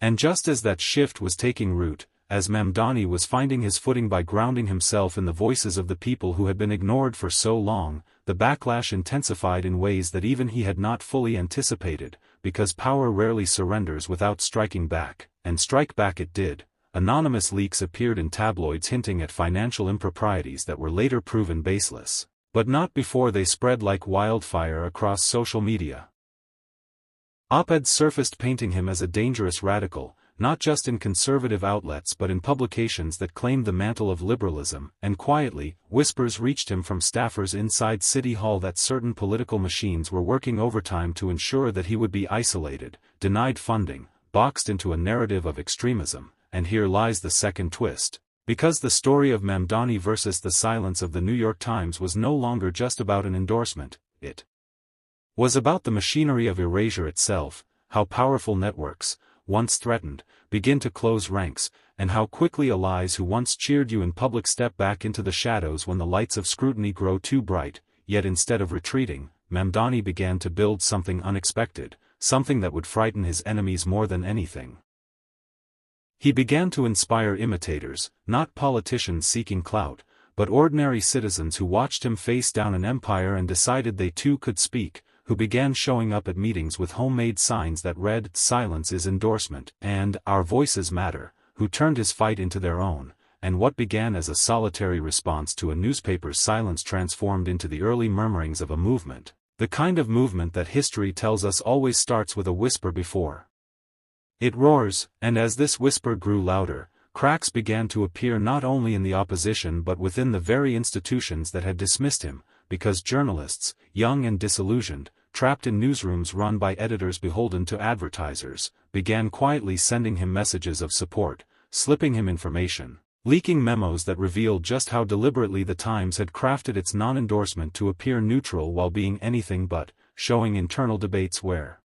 And just as that shift was taking root, as Mamdani was finding his footing by grounding himself in the voices of the people who had been ignored for so long, the backlash intensified in ways that even he had not fully anticipated, because power rarely surrenders without striking back, and strike back it did. Anonymous leaks appeared in tabloids hinting at financial improprieties that were later proven baseless, but not before they spread like wildfire across social media. Op-eds surfaced painting him as a dangerous radical, not just in conservative outlets but in publications that claimed the mantle of liberalism, and quietly, whispers reached him from staffers inside City Hall that certain political machines were working overtime to ensure that he would be isolated, denied funding, boxed into a narrative of extremism. And here lies the second twist. Because the story of Mamdani versus the silence of the New York Times was no longer just about an endorsement, it was about the machinery of erasure itself, how powerful networks, once threatened, begin to close ranks, and how quickly allies who once cheered you in public step back into the shadows when the lights of scrutiny grow too bright. Yet instead of retreating, Mamdani began to build something unexpected, something that would frighten his enemies more than anything. He began to inspire imitators, not politicians seeking clout, but ordinary citizens who watched him face down an empire and decided they too could speak, who began showing up at meetings with homemade signs that read, "Silence is endorsement," and "Our voices matter," who turned his fight into their own, and what began as a solitary response to a newspaper's silence transformed into the early murmurings of a movement, the kind of movement that history tells us always starts with a whisper before it roars. And as this whisper grew louder, cracks began to appear not only in the opposition but within the very institutions that had dismissed him, because journalists, young and disillusioned, trapped in newsrooms run by editors beholden to advertisers, began quietly sending him messages of support, slipping him information, leaking memos that revealed just how deliberately the Times had crafted its non-endorsement to appear neutral while being anything but, showing internal debates where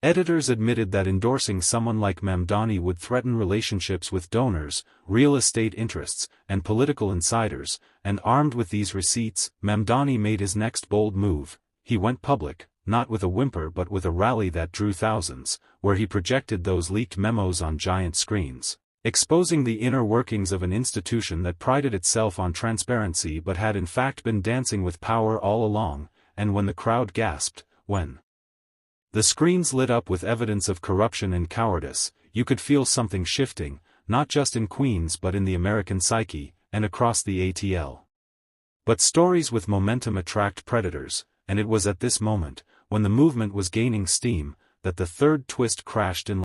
editors admitted that endorsing someone like Mamdani would threaten relationships with donors, real estate interests, and political insiders, and armed with these receipts, Mamdani made his next bold move. He went public, not with a whimper but with a rally that drew thousands, where he projected those leaked memos on giant screens, exposing the inner workings of an institution that prided itself on transparency but had in fact been dancing with power all along. And when the crowd gasped, when the screens lit up with evidence of corruption and cowardice, you could feel something shifting, not just in Queens but in the American psyche, and across the ATL. But stories with momentum attract predators, and it was at this moment, when the movement was gaining steam, that the third twist crashed in